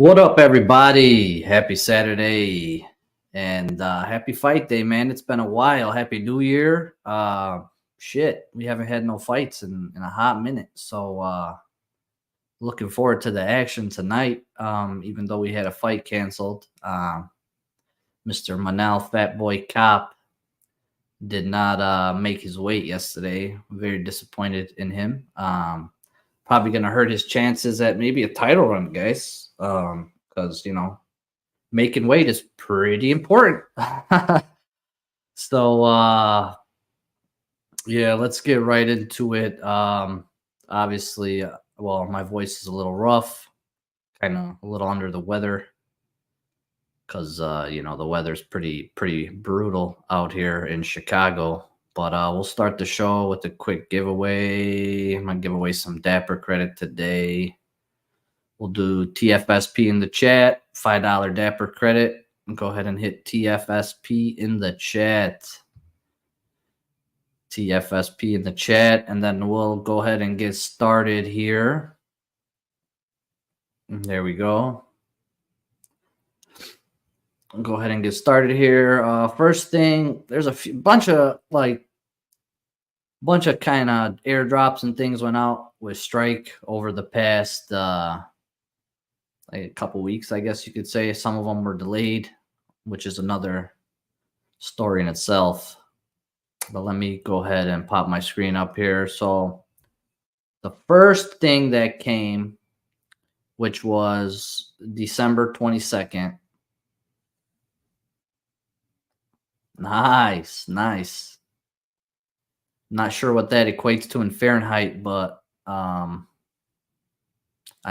What up, everybody? Happy Saturday and happy fight day, man. It's been a while. Happy New Year. Shit, we haven't had no fights in a hot minute. So looking forward to the action tonight. Even though we had a fight canceled. Mr. Manal Fat Boy Cop did not make his weight yesterday. Very disappointed in him. Probably gonna hurt his chances at maybe a title run, guys. Because making weight is pretty important. So yeah, let's get right into it. Obviously, well, my voice is a little rough, kind of a little under the weather because the weather's pretty brutal out here in Chicago. But we'll start the show with a quick giveaway. I'm gonna give away some Dapper credit today. We'll do TFSP in the chat, $5 Dapper credit. Go ahead and hit TFSP in the chat. TFSP in the chat, and then we'll go ahead and get started here. There we go. I'll go ahead and get started here. First thing, there's a bunch of kind of airdrops and things went out with Strike over the past like a couple weeks, I guess you could say. Some of them were delayed, which is another story in itself. But let me go ahead and pop my screen up here. So the first thing that came, which was December 22nd. Nice. Not sure what that equates to in Fahrenheit, but I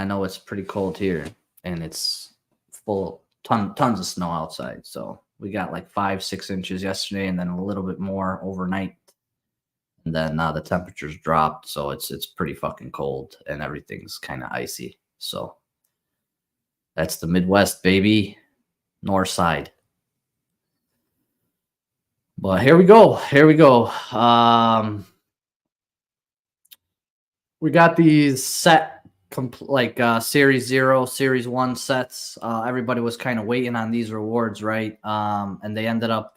know it's pretty cold here, and it's full tons of snow outside. So we got like 5-6 inches yesterday, and then a little bit more overnight. And then the temperatures dropped, so it's pretty fucking cold, and everything's kind of icy. So that's the Midwest, baby, North side. But here we go. We got these set Series 0, Series 1 sets. Everybody was kind of waiting on these rewards, right? And they ended up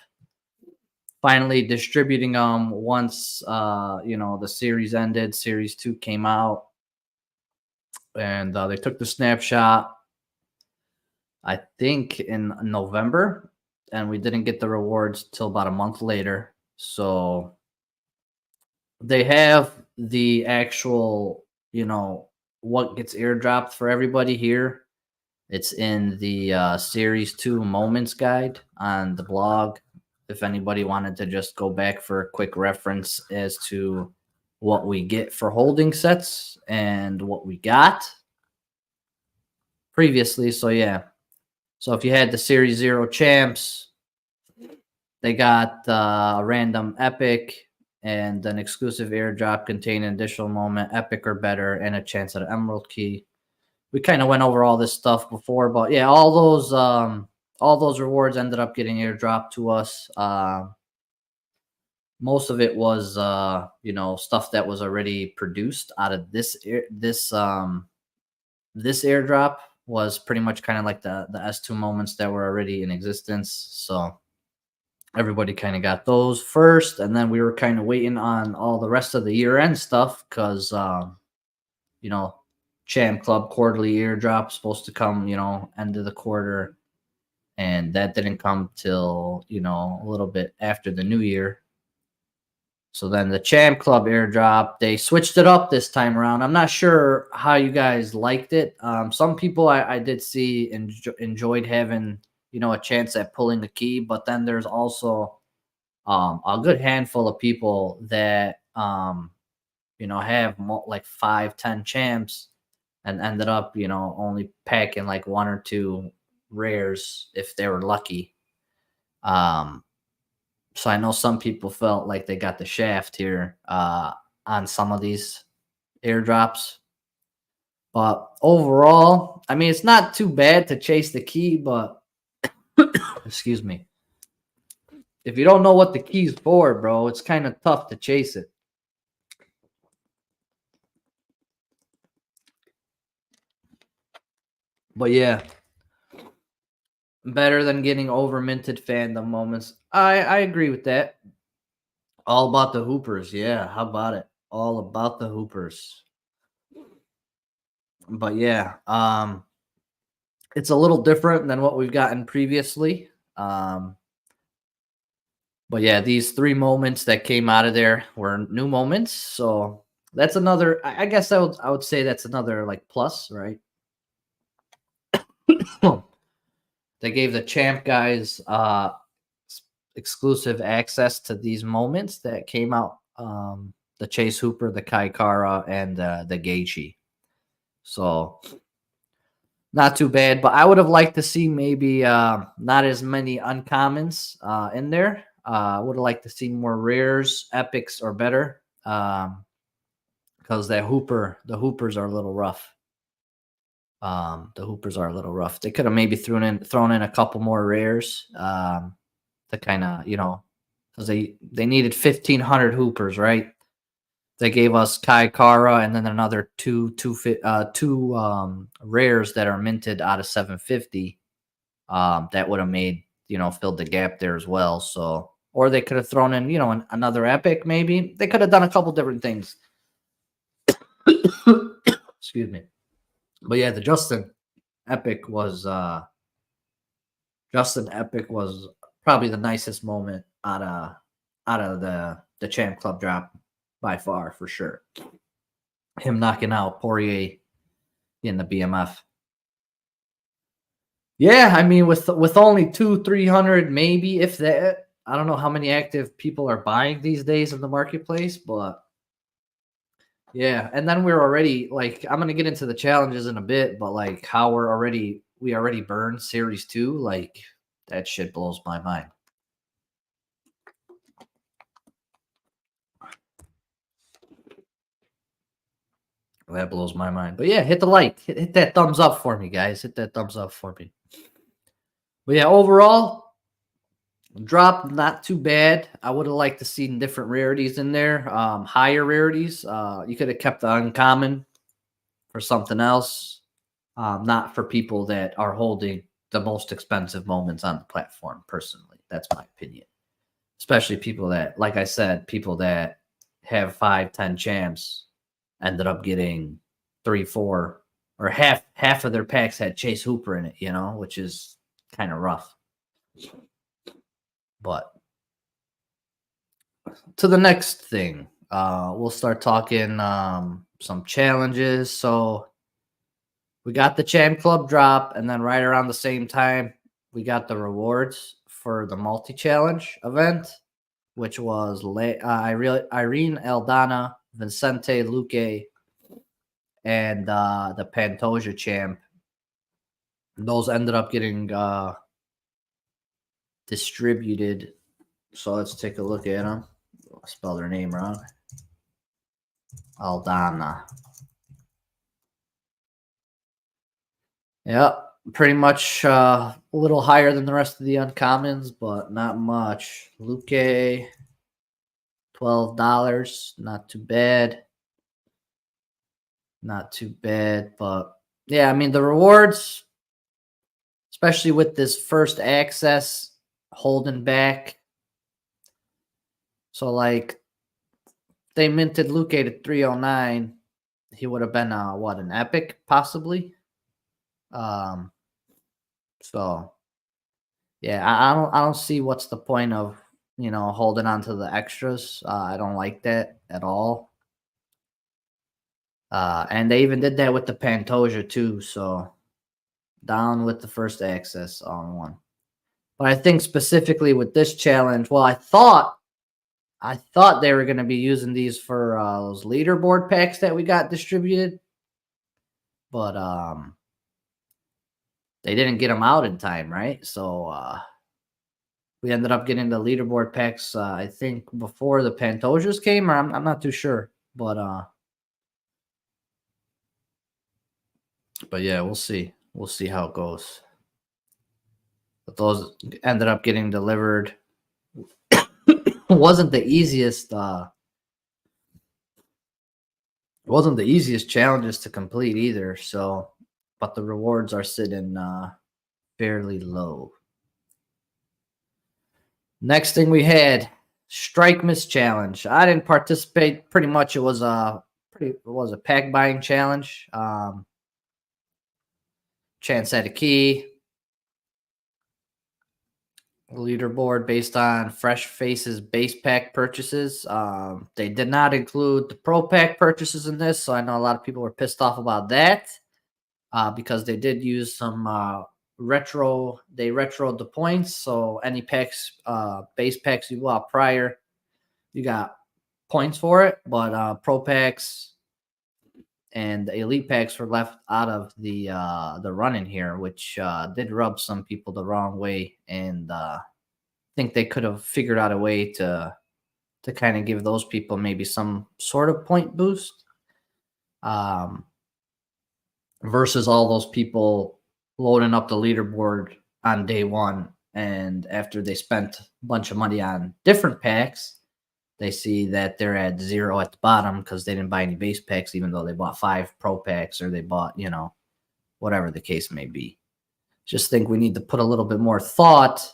finally distributing them once the series ended. Series 2 came out, and they took the snapshot, I think, in November, and we didn't get the rewards till about a month later. So they have the actual, what gets airdropped for everybody here. It's in the Series 2 Moments Guide on the blog. If anybody wanted to just go back for a quick reference as to what we get for holding sets and what we got previously. So yeah. So if you had the Series 0 champs, they got a random epic and an exclusive airdrop containing an additional moment, epic or better, and a chance at an emerald key. We kind of went over all this stuff before, but yeah, all those rewards ended up getting airdropped to us. Most of it was stuff that was already produced out of this airdrop. Was pretty much kind of like the S2 moments that were already in existence. So everybody kind of got those first, and then we were kind of waiting on all the rest of the year-end stuff because Champ Club quarterly airdrop supposed to come, end of the quarter, and that didn't come till a little bit after the new year. So then the Champ Club airdrop, they switched it up this time around. I'm not sure how you guys liked it. Some people I did see enjoyed having a chance at pulling the key, but then there's also a good handful of people that have like 5-10 champs and ended up only packing like 1 or 2 rares if they were lucky. So I know some people felt like they got the shaft here on some of these airdrops. But overall, I mean, it's not too bad to chase the key, but excuse me. If you don't know what the key's for, bro, it's kind of tough to chase it. But yeah, Better than getting over minted fandom moments. I agree with that. All about the Hoopers. Yeah, how about it? All about the Hoopers. But yeah, it's a little different than what we've gotten previously. Um, but yeah, these 3 moments that came out of there were new moments. So that's another. I guess I would say that's another like plus, right? They gave the champ guys exclusive access to these moments that came out. The Chase Hooper, the Kai Kara, and the Gaethje. So not too bad, but I would have liked to see maybe not as many uncommons in there. I would have liked to see more rares, epics, or better. Because the Hoopers are a little rough. The Hoopers are a little rough. They could have maybe thrown in a couple more rares to kind of because they needed 1,500 Hoopers, right? They gave us Kai Kara and then another two rares that are minted out of 750. That would have made filled the gap there as well. So, or they could have thrown in another epic. Maybe they could have done a couple different things. Excuse me. But yeah, the Justin Epic was probably the nicest moment out of the Champ Club drop by far, for sure. Him knocking out Poirier in the BMF. Yeah, I mean, with only 200-300, maybe if that. I don't know how many active people are buying these days in the marketplace, but yeah. And then we're already like, I'm gonna get into the challenges in a bit, but like how we already burned Series 2, like that shit blows my mind. That blows my mind. But yeah, hit the like, hit that thumbs up for me, guys. Hit that thumbs up for me. But yeah, overall, drop not too bad. I would have liked to see different rarities in there, higher rarities. You could have kept the uncommon for something else, not for people that are holding the most expensive moments on the platform. Personally, that's my opinion. Especially people that, like I said, people that have 5-10 champs ended up getting 3-4, or half of their packs had Chase Hooper in it, which is kind of rough. But to the next thing, we'll start talking some challenges. So we got the Champ Club drop, and then right around the same time, we got the rewards for the multi-challenge event, which was Irene Aldana, Vincente Luque, and the Pantoja champ. Those ended up getting distributed. So let's take a look at them. I spelled her name wrong. Aldana. Yeah, pretty much a little higher than the rest of the uncommons, but not much. Luque, $12. Not too bad. Not too bad, but yeah, I mean the rewards, especially with this first access holding back. So like they minted Luque to 309, he would have been an epic possibly. So yeah, I don't see what's the point of holding on to the extras. I don't like that at all. And they even did that with the Pantoja too. So down with the first access on one. But I think specifically with this challenge, well, I thought they were going to be using these for those leaderboard packs that we got distributed, but they didn't get them out in time, right? So we ended up getting the leaderboard packs. I think before the Pantojas came, or I'm not too sure, but yeah, we'll see. We'll see how it goes. But those ended up getting delivered. Wasn't the easiest challenges to complete either. So, but the rewards are sitting fairly low. Next thing we had Strikemas challenge. I didn't participate. Pretty much, it was a pack buying challenge. Chance had a key. Leaderboard based on Fresh Faces base pack purchases. They did not include the pro pack purchases in this, so I know a lot of people were pissed off about that because they did use some retro. They retroed the points, so any packs, base packs you bought prior, you got points for it. But pro packs and the elite packs were left out of the running here, which did rub some people the wrong way, and think they could have figured out a way to kind of give those people maybe some sort of point boost, versus all those people loading up the leaderboard on day one, and after they spent a bunch of money on different packs, they see that they're at 0 at the bottom because they didn't buy any base packs, even though they bought 5 pro packs, or they bought, whatever the case may be. Just think we need to put a little bit more thought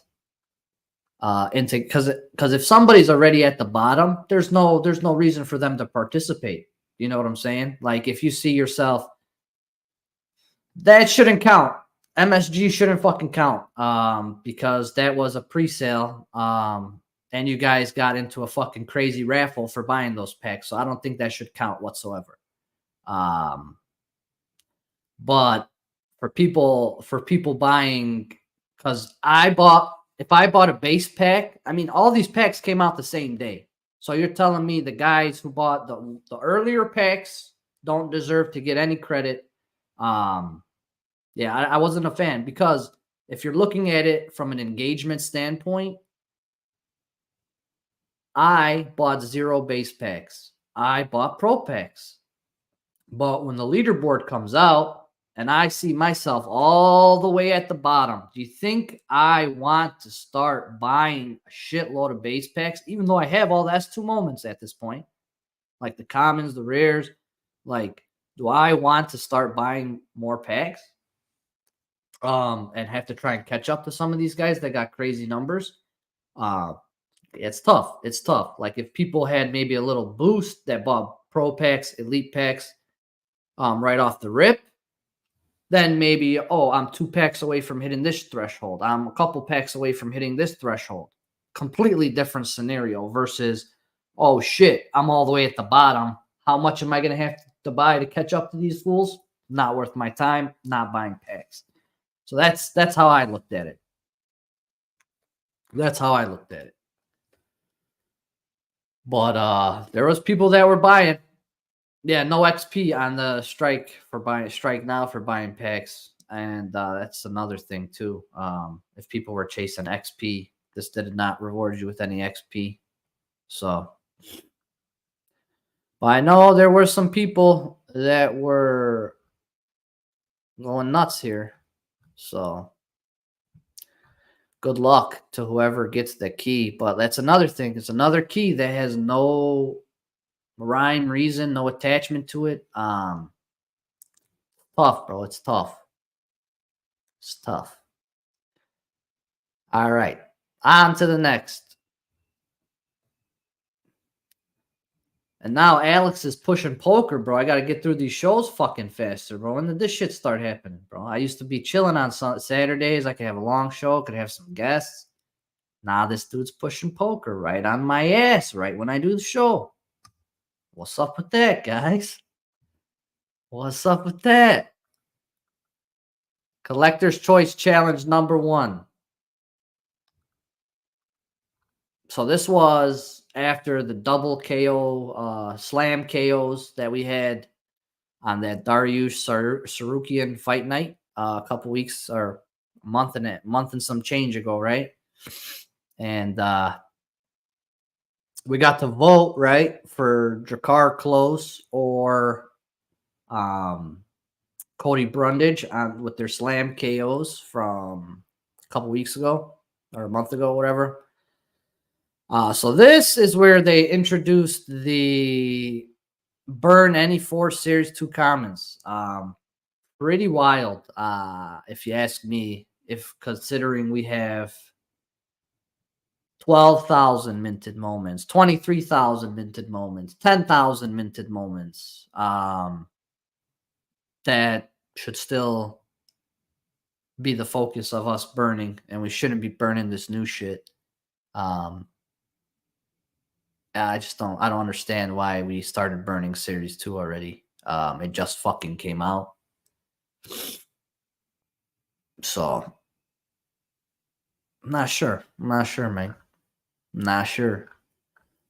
into, because if somebody's already at the bottom, there's no reason for them to participate. You know what I'm saying? Like, if you see yourself, that shouldn't count. MSG shouldn't fucking count, because that was a pre-sale, and you guys got into a fucking crazy raffle for buying those packs. So I don't think that should count whatsoever. But for people buying, because if I bought a base pack, I mean, all these packs came out the same day. So you're telling me the guys who bought the earlier packs don't deserve to get any credit? Yeah, I wasn't a fan, because if you're looking at it from an engagement standpoint, I bought 0 base packs. I bought pro packs. But when the leaderboard comes out and I see myself all the way at the bottom, do you think I want to start buying a shitload of base packs, even though I have all the S2 moments at this point, like the commons, the rares? Like, do I want to start buying more packs and have to try and catch up to some of these guys that got crazy numbers? It's tough. It's tough. Like, if people had maybe a little boost that bought pro packs, elite packs, right off the rip, then maybe, oh, I'm 2 packs away from hitting this threshold. I'm a couple packs away from hitting this threshold. Completely different scenario versus, oh shit, I'm all the way at the bottom. How much am I going to have to buy to catch up to these fools? Not worth my time. Not buying packs. So that's how I looked at it. That's how I looked at it. But there was people that were buying. Yeah, no XP on the strike now for buying packs. And that's another thing too. If people were chasing XP, this did not reward you with any XP. So, but I know there were some people that were going nuts here. So, good luck to whoever gets the key. But that's another thing. It's another key that has no rhyme, reason, no attachment to it. Tough, bro. It's tough. It's tough. All right. On to the next. And now Alex is pushing poker, bro. I got to get through these shows fucking faster, bro. When did this shit start happening, bro? I used to be chilling on Saturdays. I could have a long show, could have some guests. Now this dude's pushing poker right on my ass, right when I do the show. What's up with that, guys? What's up with that? Collector's Choice Challenge number 1. So this was after the double KO, slam KOs that we had on that Dariush Sarukian fight night a couple weeks or a month and some change ago, right? And we got to vote, right, for Drakkar Close or Cody Brundage with their slam KOs from a couple weeks ago or a month ago, whatever. So this is where they introduced the burn any 4 series 2 commons. Pretty wild, if you ask me, if considering we have 12,000 minted moments, 23,000 minted moments, 10,000 minted moments. That should still be the focus of us burning, and we shouldn't be burning this new shit. I don't understand why we started burning Series 2 already. It just fucking came out. So I'm not sure, man. Not sure.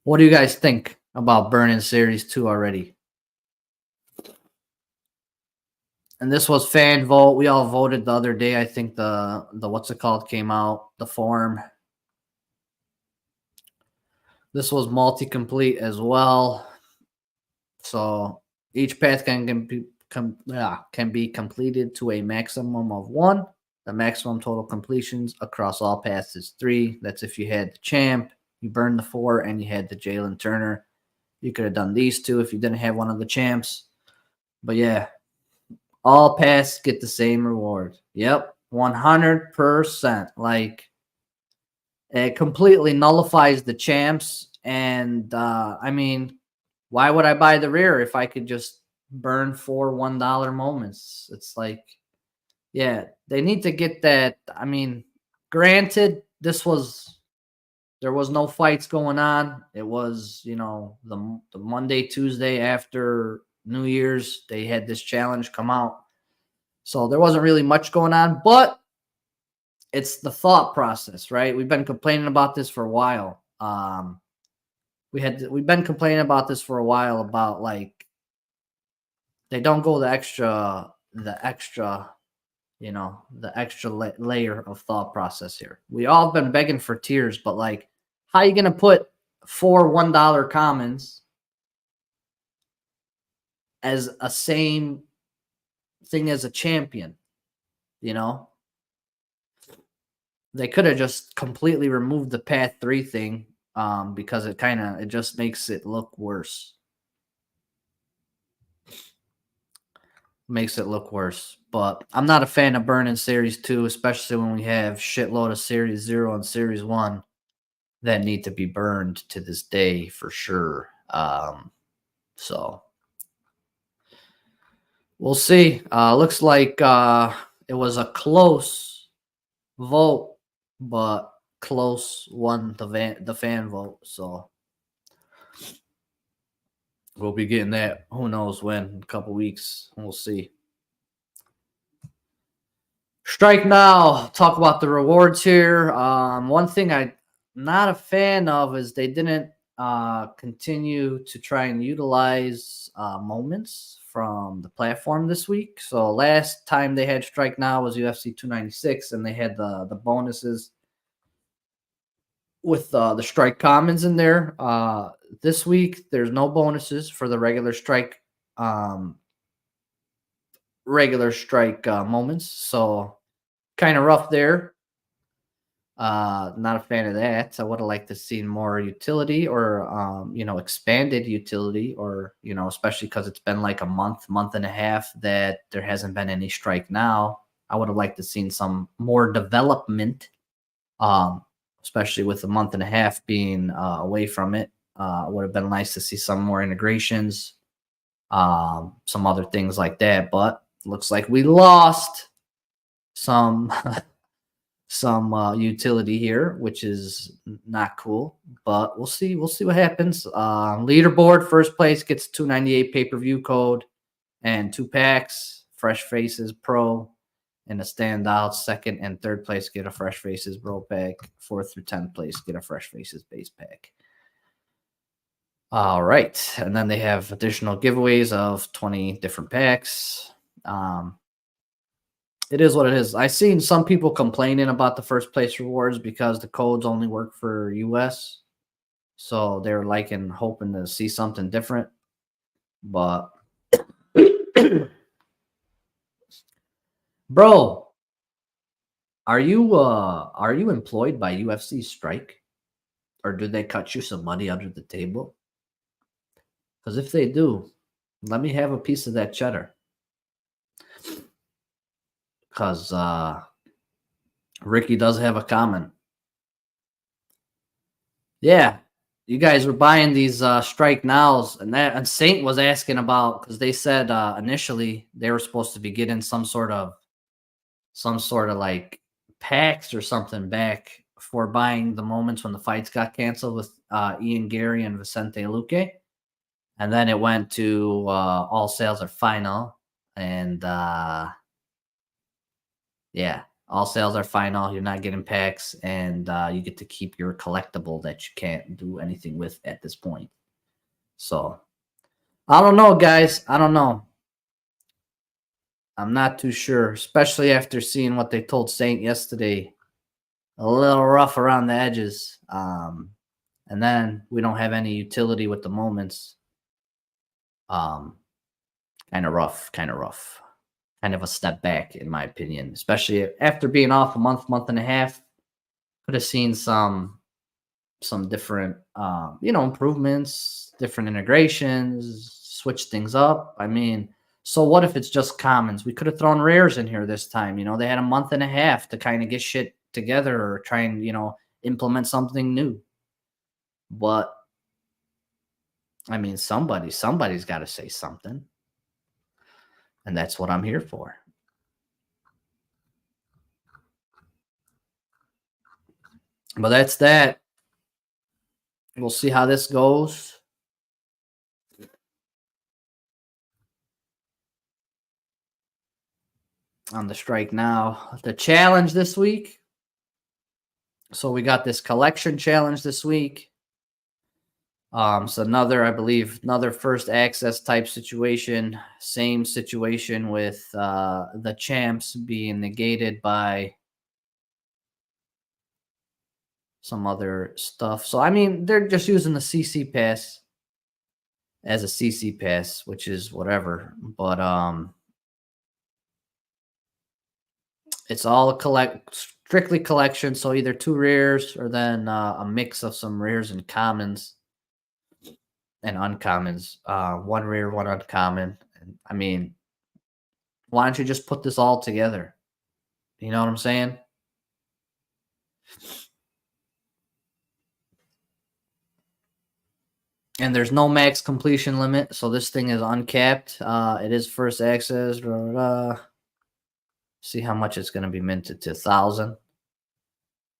What do you guys think about burning Series 2 already? And this was fan vote. We all voted the other day. I think the what's it called came out, the form. This was multi-complete as well. So each path can be completed to a maximum of 1. The maximum total completions across all paths is 3. That's if you had the champ, you burned the 4, and you had the Jalen Turner. You could have done these 2 if you didn't have one of the champs. But yeah, all paths get the same reward. Yep, 100%. Like, it completely nullifies the champs. And I mean, why would I buy the rare if I could just burn 4 $1 moments? It's like, yeah, they need to get that. I mean, granted, there was no fights going on. It was, the Monday, Tuesday after New Year's, they had this challenge come out. So there wasn't really much going on, but it's the thought process, right? We've been complaining about this for a while. We've been complaining about this for a while about, like, they don't go the extra layer of thought process here. We all been begging for tiers, but like, how are you gonna put 4 $1 commons as a same thing as a champion? They could have just completely removed the path 3 thing, because it just makes it look worse. But I'm not a fan of burning Series 2, especially when we have shitload of Series 0 and Series 1 that need to be burned to this day for sure. So we'll see. Looks like it was a close vote, but close won the fan vote. So we'll be getting that. Who knows when? A couple weeks. We'll see. Strike now. Talk about the rewards here. One thing I'm not a fan of is they didn't continue to try and utilize moments from the platform this week. So last time they had Strike Now was UFC 296, and they had the bonuses with the Strike Commons in there. This week there's no bonuses for the regular Strike moments. So kind of rough there. Not a fan of that. I would have liked to see more utility, or expanded utility, or especially because it's been like a month and a half that there hasn't been any Strike Now. I would have liked to seen some more development, especially with a month and a half being away from it. It would have been nice to see some more integrations, some other things like that. But looks like we lost some utility here, which is not cool, but we'll see what happens. Leaderboard, first place gets 298 pay-per-view code and 2 packs, Fresh Faces Pro, and a standout. Second and third place get a Fresh Faces Bro pack. 4th through 10th place get a Fresh Faces base pack. All right, and then they have additional giveaways of 20 different packs. It is what it is. I've seen some people complaining about the first place rewards because the codes only work for US. So they're hoping to see something different. But bro, are you employed by UFC Strike? Or do they cut you some money under the table? Because if they do, let me have a piece of that cheddar. Because Ricky does have a comment. Yeah, you guys were buying these strike nows, and Saint was asking about because they said initially they were supposed to be getting some sort of like packs or something back for buying the moments when the fights got canceled with Ian Gary and Vicente Luque. And then it went to all sales are final. And yeah, all sales are final. You're not getting packs, and you get to keep your collectible that you can't do anything with at this point. So I don't know, guys. I don't know. I'm not too sure, especially after seeing what they told Saint yesterday. A little rough around the edges. And then we don't have any utility with the moments. Um, kind of rough, kind of rough. Kind of a step back, in my opinion, especially after being off a month and a half. Could have seen some different, improvements, different integrations, switch things up. I mean, so what if it's just commons? We could have thrown rares in here this time. They had a month and a half to kind of get shit together or try and implement something new. But I mean, somebody's got to say something, and that's what I'm here for. But that's that. We'll see how this goes. On the strike now, the challenge this week. So we got this collection challenge this week. So I believe, another first access type situation. Same situation with the champs being negated by some other stuff. So I mean, they're just using the CC pass as a CC pass, which is whatever. But it's all strictly collection. So either two rares or then a mix of some rares and commons and uncommons. One rare, one uncommon. And, I mean, why don't you just put this all together? You know what I'm saying? And there's no max completion limit, so this thing is uncapped. It is first access. Blah, blah, blah. See how much it's going to be minted to 1,000.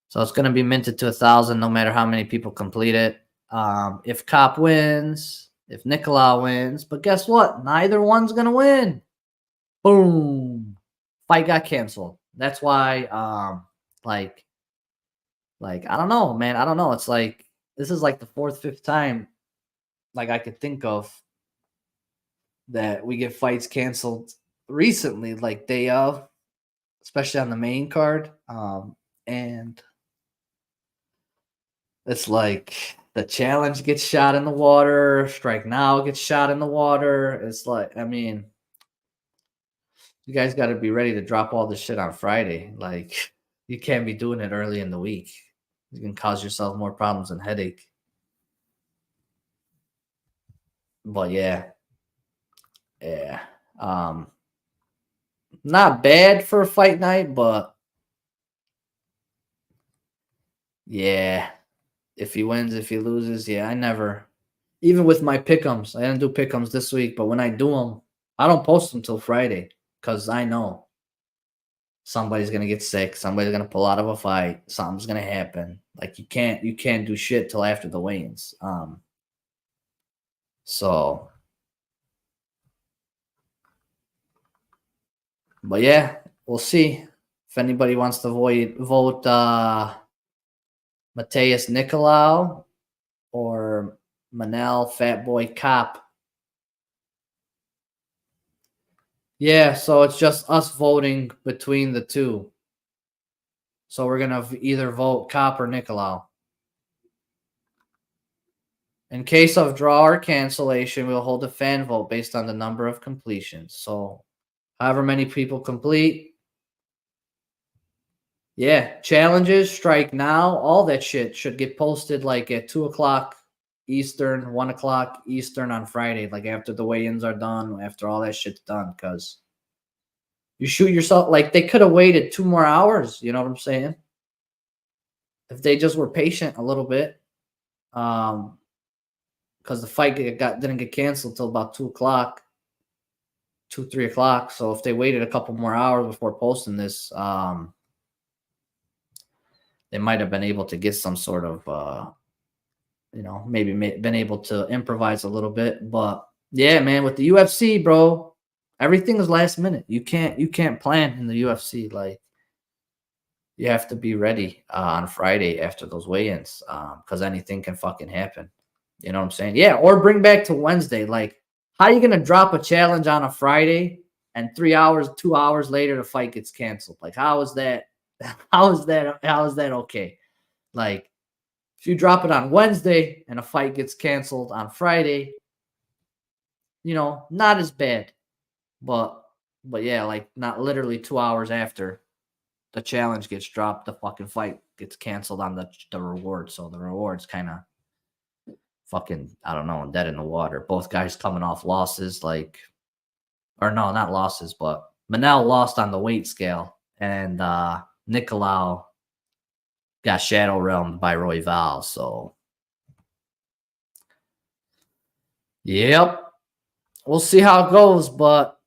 So it's going to be minted to 1,000 no matter how many people complete it. If Cop wins, if Nicolau wins, but guess what? Neither one's going to win. Boom. Fight got canceled. That's why, like I don't know, man. I don't know. It's like this is like the fourth, fifth time, like I could think of, that we get fights canceled recently, like day of, especially on the main card. And it's like the challenge gets shot in the water, strike now gets shot in the water. It's like, I mean, you guys got to be ready to drop all this shit on Friday. Like, you can't be doing it early in the week. You can cause yourself more problems and headache. But yeah. Yeah. Not bad for a fight night, but yeah. If he wins, if he loses, yeah, I never, even with my pick'ems, I didn't do pick'ems this week, but when I do them, I don't post them till Friday because I know somebody's gonna get sick, somebody's gonna pull out of a fight, something's gonna happen. Like you can't do shit till after the weigh-ins. So, but yeah, we'll see if anybody wants to vote Mateus Nicolau or Manel Fatboy Cop. Yeah, so it's just us voting between the two. So we're gonna either vote Cop or Nicolau. In case of draw or cancellation, we'll hold a fan vote based on the number of completions. So however many people complete. Yeah, challenges, strike now, all that shit should get posted like at 2 o'clock Eastern, 1 o'clock Eastern on Friday, like after the weigh-ins are done, after all that shit's done, because you shoot yourself. Like, they could have waited 2 more hours. You know what I'm saying? If they just were patient a little bit. because the fight didn't get canceled till about 2 o'clock, 2, 3 o'clock. So if they waited a couple more hours before posting this, they might have been able to get some sort of, maybe been able to improvise a little bit. But yeah, man, with the UFC, bro, everything is last minute. You can't plan in the UFC. Like, you have to be ready on Friday after those weigh-ins, because anything can fucking happen. You know what I'm saying? Yeah, or bring back to Wednesday. Like, how you gonna drop a challenge on a Friday and 3 hours, 2 hours later the fight gets canceled? Like, how is that? How is that? How is that okay? Like, if you drop it on Wednesday and a fight gets canceled on Friday, not as bad. But yeah, like, not literally 2 hours after the challenge gets dropped, the fucking fight gets canceled on the reward. So the reward's kind of fucking, I don't know, dead in the water. Both guys coming off losses, like, or no, not losses, but Manel lost on the weight scale, and Nicolau got shadow realmed by Royval. So yep, we'll see how it goes, but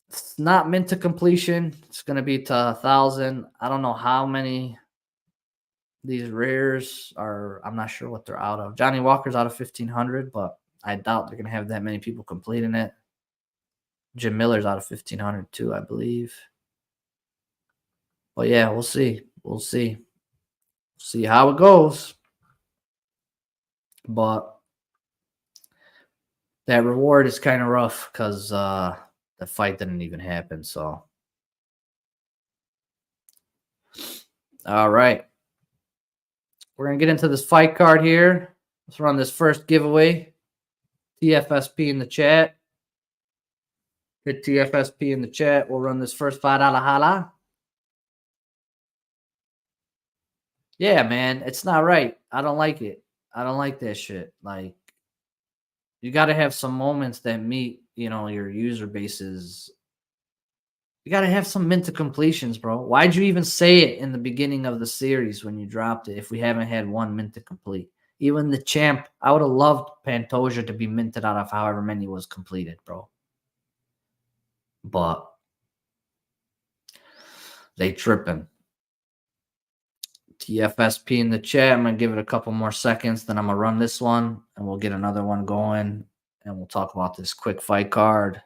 it's not mint to completion. It's gonna be to 1,000. I don't know how many these rares are. I'm not sure what they're out of. Johnny Walker's out of 1,500, but I doubt they're gonna have that many people completing it. Jim Miller's out of 1,500 too, I believe. But yeah, we'll see. We'll see. See how it goes. But that reward is kind of rough because the fight didn't even happen. So, all right. We're going to get into this fight card here. Let's run this first giveaway. TFSP in the chat. Hit TFSP in the chat. We'll run this first $5 hala. Yeah, man. It's not right. I don't like it. I don't like that shit. Like, you got to have some moments that meet, your user bases. You got to have some mint to completions, bro. Why'd you even say it in the beginning of the series when you dropped it if we haven't had one mint to complete? Even the champ, I would have loved Pantoja to be minted out of however many was completed, bro. But they tripping. TFSP in the chat. I'm going to give it a couple more seconds. Then I'm going to run this one and we'll get another one going. And we'll talk about this quick fight card.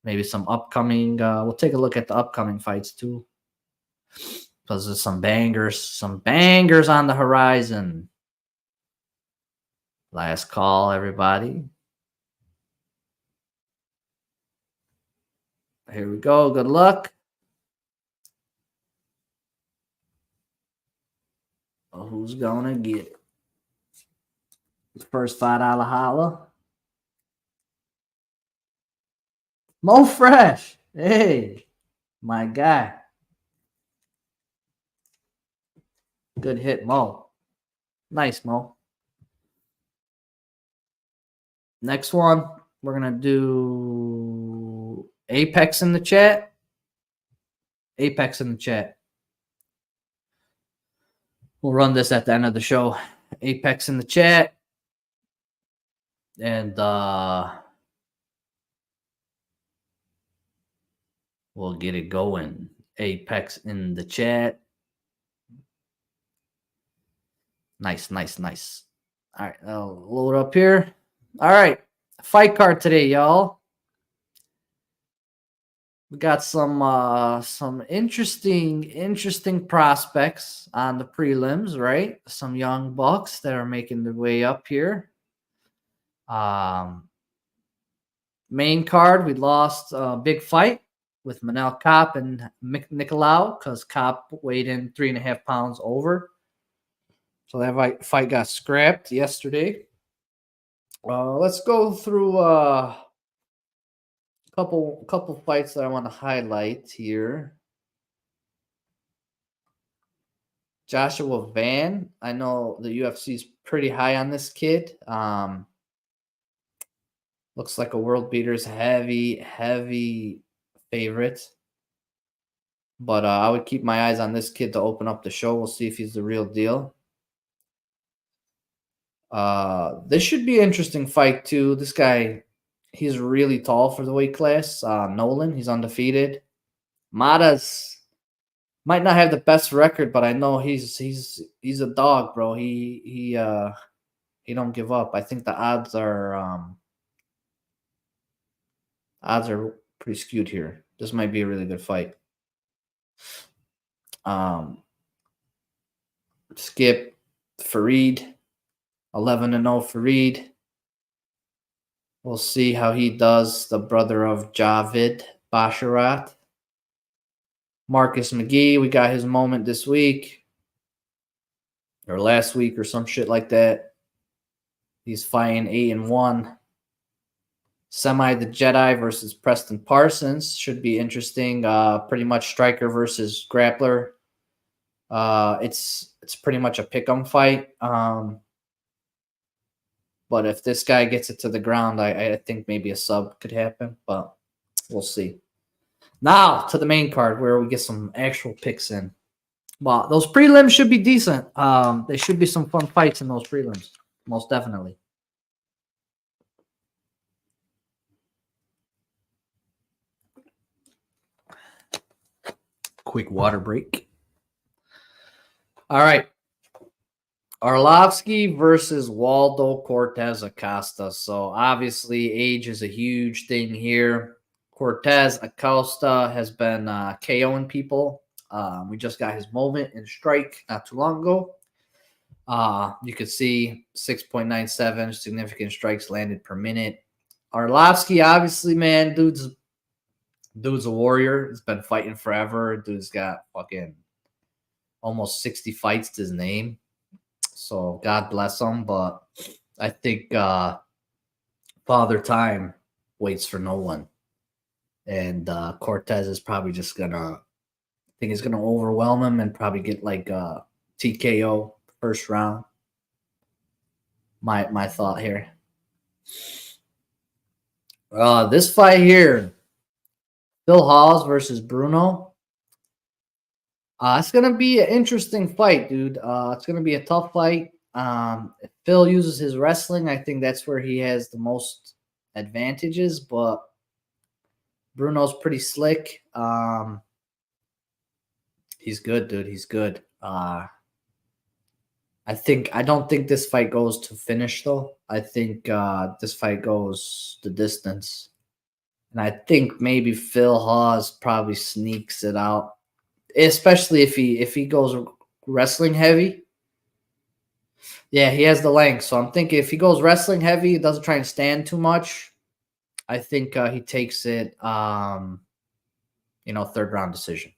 Maybe some upcoming. We'll take a look at the upcoming fights too. Because there's some bangers on the horizon. Last call, everybody. Here we go. Good luck. Well, who's gonna get it? First $5 holla. Mo Fresh. Hey, my guy. Good hit, Mo. Nice, Mo. Next one, we're gonna do Apex in the chat. Apex in the chat. We'll run this at the end of the show. Apex in the chat. And we'll get it going. Apex in the chat. Nice. All right, I'll load up here. All right, fight card today, y'all. We got some interesting prospects on the prelims, right? Some young bucks that are making their way up here. Main card, we lost a big fight with Manel Kopp and Nicolau because Kopp weighed in 3.5 pounds over. So that fight got scrapped yesterday. Let's go through a couple fights that I want to highlight here. Joshua Van, I know the UFC is pretty high on this kid. Looks like a world beater's heavy favorite. But I would keep my eyes on this kid to open up the show. We'll see if he's the real deal. This should be an interesting fight too. This guy, he's really tall for the weight class. Nolan, he's undefeated. Mata's might not have the best record, but I know he's a dog, bro. He don't give up. I think the odds are pretty skewed here. This might be a really good fight. Skip Fareed, 11-0 Fareed. We'll see how he does. The brother of Javid Basharat. Marcus McGee, we got his moment this week or last week or some shit like that. He's fighting 8-1. Semi the Jedi versus Preston Parsons should be interesting. Pretty much striker versus grappler. It's pretty much a pick'em fight. But if this guy gets it to the ground, I think maybe a sub could happen, but we'll see. Now to the main card where we get some actual picks in. Well, those prelims should be decent. There should be some fun fights in those prelims, most definitely. Quick water break. All right. Arlovsky versus Waldo Cortez Acosta. So obviously age is a huge thing here. Cortez Acosta has been KOing people. We just got his moment in Strike not too long ago. You could see 6.97 significant strikes landed per minute. Arlovsky, obviously, man, dude's a warrior. He's been fighting forever. Dude's got fucking almost 60 fights to his name. So God bless him. But I think Father Time waits for no one. And Cortez is probably just gonna, I think he's gonna overwhelm him and probably get like TKO first round. My thought here. This fight here, Phil Hawes versus Bruno. It's gonna be an interesting fight, dude. It's gonna be a tough fight. If Phil uses his wrestling, I think that's where he has the most advantages. But Bruno's pretty slick. He's good, dude. He's good. I don't think this fight goes to finish though. I think this fight goes the distance. And I think maybe Phil Hawes probably sneaks it out. Especially if he goes wrestling heavy. Yeah, he has the length. So I'm thinking if he goes wrestling heavy, doesn't try and stand too much, I think he takes it third round decision.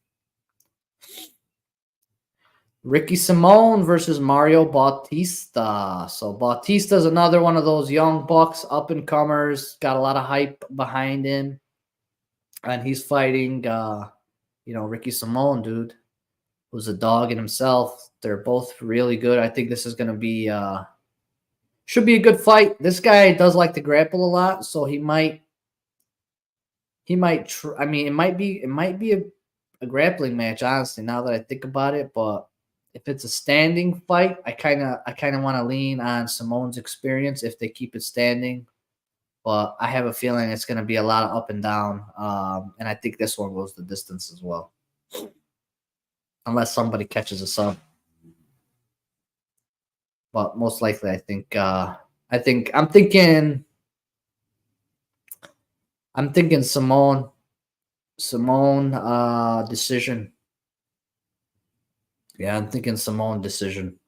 Ricky Simone versus Mario Bautista. So Bautista's another one of those young bucks, up and comers, got a lot of hype behind him. And he's fighting Ricky Simone, dude, who's a dog in himself. They're both really good. I think this is going to be should be a good fight. This guy does like to grapple a lot, so it might be a grappling match, honestly, now that I think about it, but if it's a standing fight, I kind of want to lean on Simone's experience if they keep it standing. But I have a feeling it's going to be a lot of up and down, and I think this one goes the distance as well, unless somebody catches a sub. But most likely, I'm thinking Simone decision. Yeah, I'm thinking Simone decision.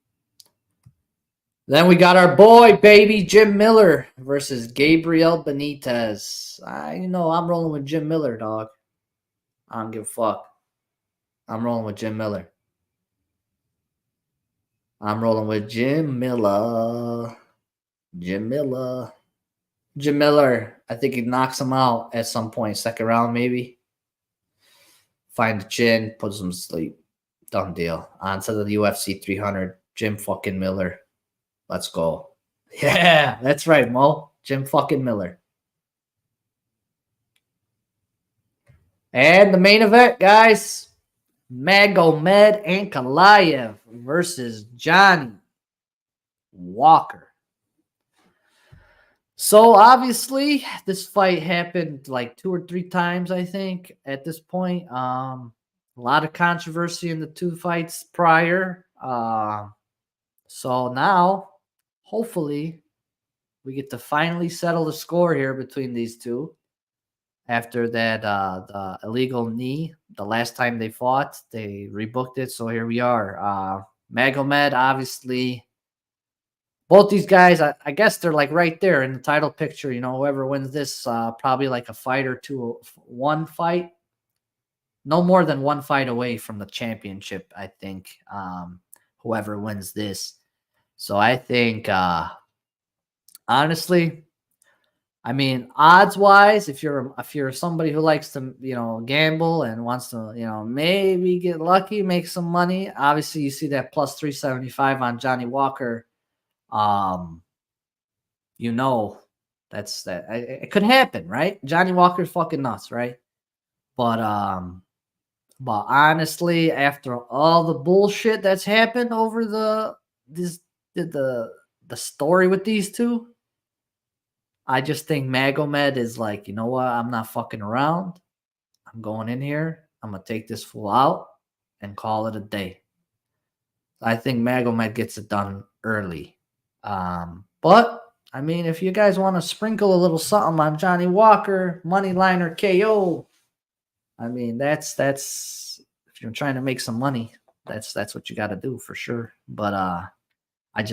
Then we got our boy, baby, Jim Miller versus Gabriel Benitez. I'm rolling with Jim Miller, dog. I don't give a fuck. I'm rolling with Jim Miller. Jim Miller. I think he knocks him out at some point, second round maybe. Find the chin, puts him to sleep. Done deal. On to the UFC 300. Jim fucking Miller. Let's go. Yeah, that's right, Mo. Jim fucking Miller. And the main event, guys. Magomed Ankalaev versus Johnny Walker. So obviously, this fight happened like 2 or 3 times, I think, at this point. A lot of controversy in the 2 fights prior. So now, hopefully, we get to finally settle the score here between these two. After that, the illegal knee, the last time they fought, they rebooked it. So here we are. Magomed, obviously, both these guys, I guess they're like right there in the title picture. You know, whoever wins this, probably like a fight or two, one fight, no more than one fight away from the championship. I think whoever wins this. So I think, honestly, I mean, odds wise, if you're somebody who likes to gamble and wants to maybe get lucky, make some money. Obviously, you see that plus 375 on Johnny Walker. Um, you know that's that it could happen, right? Johnny Walker's fucking nuts, right? But honestly, after all the bullshit that's happened over this the the story with these two, I just think Magomed is like, you know what? I'm not fucking around. I'm going in here. I'm gonna take this fool out and call it a day. I think Magomed gets it done early. But I mean, if you guys want to sprinkle a little something on Johnny Walker, money liner KO, I mean that's if you're trying to make some money, that's what you got to do for sure. But I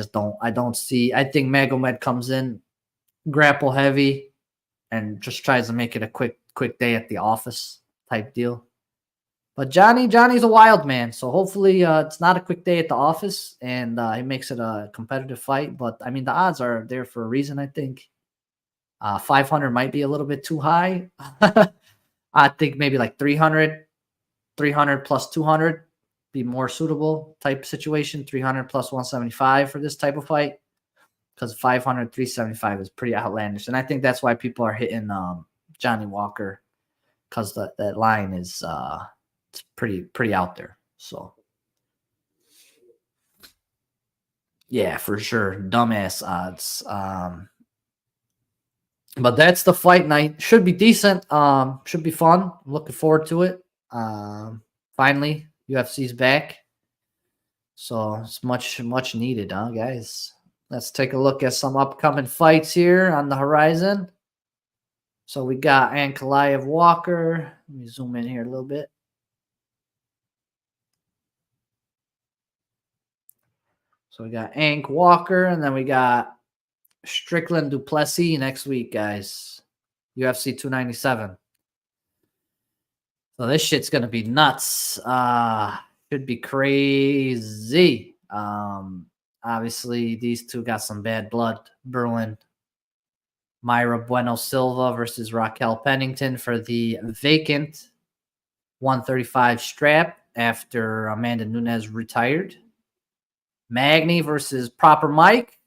don't see. I think Magomed comes in grapple heavy and just tries to make it a quick day at the office type deal. But Johnny's a wild man, so hopefully it's not a quick day at the office, and he makes it a competitive fight. But I mean, the odds are there for a reason. I think 500 might be a little bit too high. I think maybe like 300 plus 200 be more suitable type situation. 300 plus 175 for this type of fight, because 500 375 is pretty outlandish, and I think that's why people are hitting Johnny Walker, because that line is it's pretty out there. So yeah, for sure, dumbass odds. But that's the fight night. Should be decent. Should be fun. I'm looking forward to it. Finally, UFC's back, so it's much needed, huh, guys? Let's take a look at some upcoming fights here on the horizon. So we got Ankalaev Walker. Let me zoom in here a little bit. So we got Ank Walker, and then we got Strickland Duplessis next week, guys. UFC 297. So this shit's gonna be nuts. Should be crazy. Obviously these two got some bad blood brewing. Myra Bueno Silva versus Raquel Pennington for the vacant 135 strap after Amanda Nunes retired. Magny versus Proper Mike.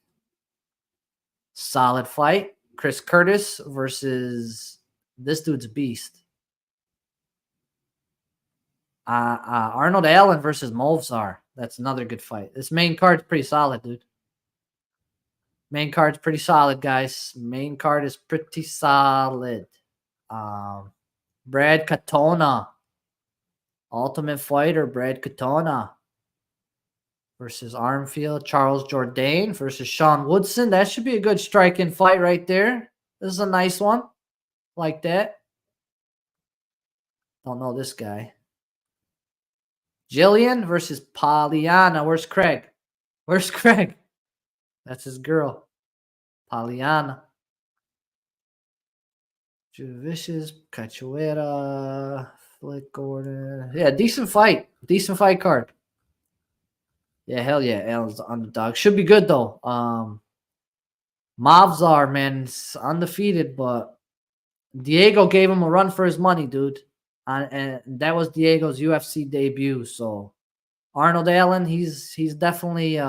Solid fight. Chris Curtis versus this dude's beast. Arnold Allen versus Movsar. That's another good fight. This main card's pretty solid, dude. Main card's pretty solid, guys. Main card is pretty solid. Brad Katona. Ultimate Fighter, Brad Katona versus Armfield. Charles Jourdain versus Sean Woodson. That should be a good striking fight right there. This is a nice one. Like that. Don't know this guy. Jillian versus Pollyanna. Where's Craig? Where's Craig? That's his girl. Pollyanna. Vicious, Cachoeira, Flick Gordon. Yeah, decent fight. Decent fight card. Yeah, hell yeah. Allen's the underdog. Should be good though. Mavzar, man, is undefeated, but Diego gave him a run for his money, dude. And that was Diego's UFC debut. So Arnold Allen, he's definitely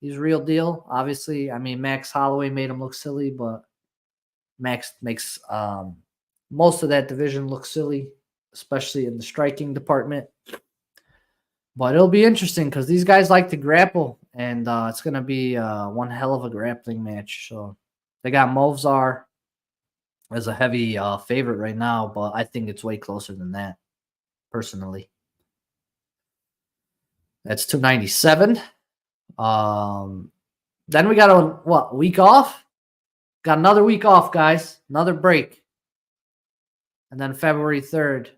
he's real deal. Obviously, I mean Max Holloway made him look silly, but Max makes most of that division look silly, especially in the striking department. But it'll be interesting because these guys like to grapple, and it's going to be one hell of a grappling match. So They got Movzar as a heavy favorite right now, but I think it's way closer than that, personally. That's 297. Then we got a week off? Got another week off, guys. Another break. And then February 3rd,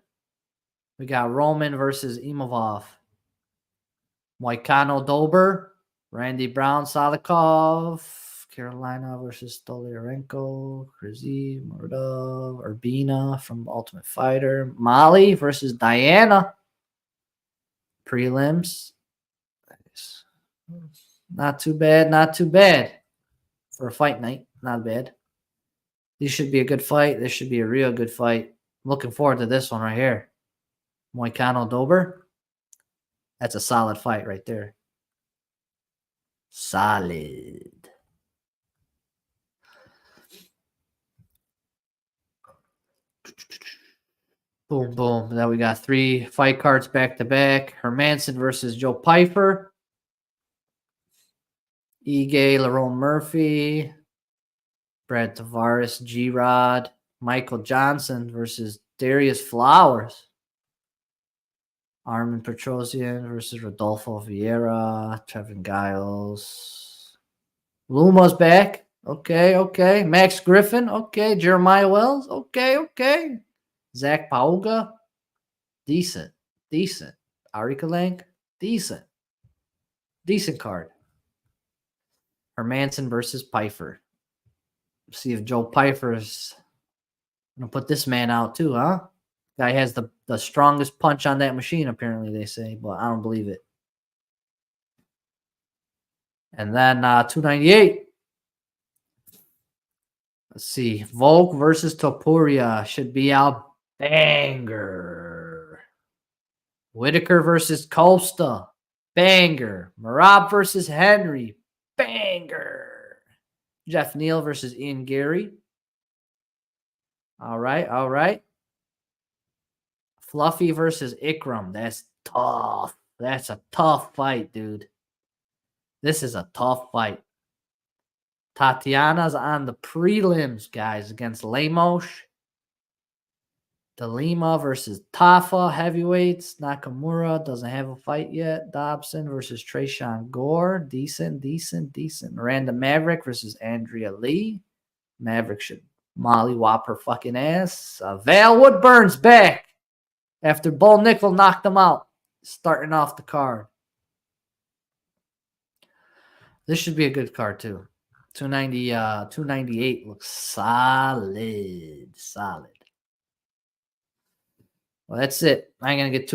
we got Roman versus Imavov. Moicano Dober, Randy Brown Salikov, Carolina versus Stolyarenko, Krizi, Murdov, Urbina from Ultimate Fighter, Molly versus Diana. Prelims. Not too bad, not too bad. For a fight night, not bad. This should be a good fight. This should be a real good fight. I'm looking forward to this one right here. Moicano Dober. That's a solid fight right there. Solid. Boom, boom. Then we got 3 fight cards back to back. Hermanson versus Joe Pyfer. Ige Lerone Murphy. Brad Tavares, G-Rod. Michael Johnson versus Darius Flowers. Armin Petrosian versus Rodolfo Vieira. Trevin Giles. Luma's back. Okay. Max Griffin. Okay. Jeremiah Wells. Okay. Zach Pauga. Decent. Ari Kalank. Decent card. Hermanson versus Pyfer. See if Joe Pyfer's going to put this man out too, huh? Guy has the strongest punch on that machine, apparently, they say, but I don't believe it. And then 298. Let's see. Volk versus Topuria should be a banger. Whitaker versus Costa. Banger. Marab versus Henry. Banger. Jeff Neal versus Ian Gary. All right. Fluffy versus Ikram. That's tough. That's a tough fight, dude. This is a tough fight. Tatiana's on the prelims, guys, against Lemos. DeLima versus Tafa, heavyweights. Nakamura doesn't have a fight yet. Dobson versus Trayshawn Gore. Decent. Miranda Maverick versus Andrea Lee. Maverick should mollywop her fucking ass. Val Woodburn's back after Bull Nickel knocked him out, starting off the card. This should be a good card, too. 298 looks solid. Well, that's it. I ain't gonna get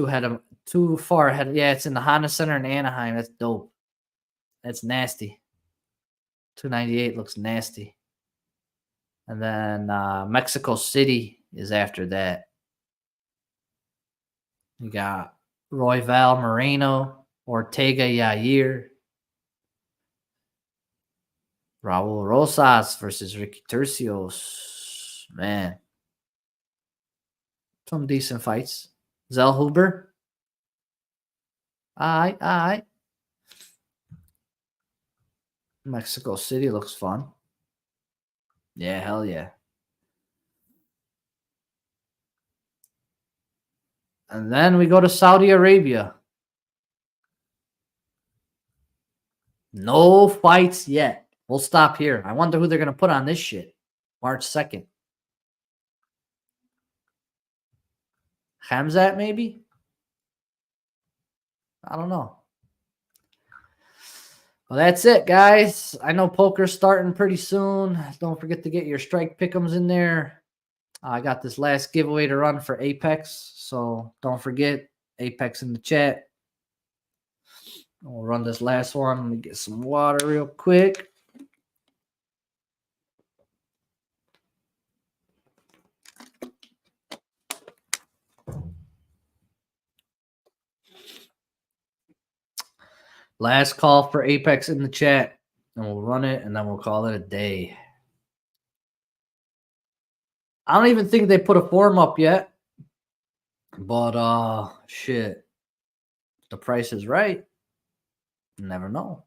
too far ahead. Yeah, it's in the Honda Center in Anaheim. That's dope. That's nasty. 298 looks nasty. And then Mexico City is after that. You got Royval Moreno, Ortega Yair, Raul Rosas versus Ricky Tercios. Man. Some decent fights. Zellhuber. All right. Mexico City looks fun. Yeah, hell yeah. And then we go to Saudi Arabia. No fights yet. We'll stop here. I wonder who they're going to put on this shit. March 2nd. Hamzat, maybe? I don't know. Well, that's it, guys. I know poker's starting pretty soon. Don't forget to get your strike pick'ems in there. I got this last giveaway to run for Apex, so don't forget Apex in the chat. We'll run this last one. Let me get some water real quick. Last call for Apex in the chat, and we'll run it, and then we'll call it a day. I don't even think they put a form up yet, but shit, the price is right. You never know.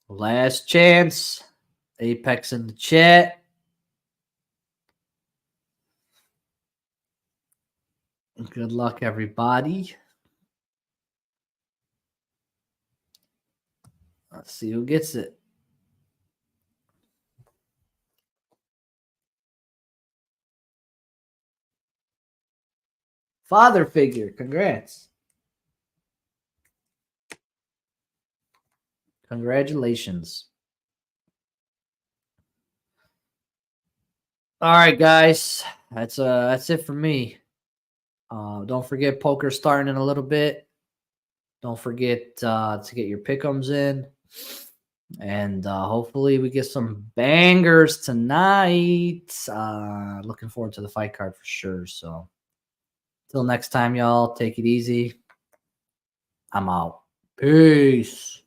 Last chance. Apex in the chat. Good luck, everybody. Let's see who gets it. Father figure. Congrats. Congratulations. All right, guys. That's it for me. Don't forget poker starting in a little bit. Don't forget to get your pick'ems in. And hopefully we get some bangers tonight. Looking forward to the fight card for sure. So till next time, y'all, take it easy. I'm out. Peace.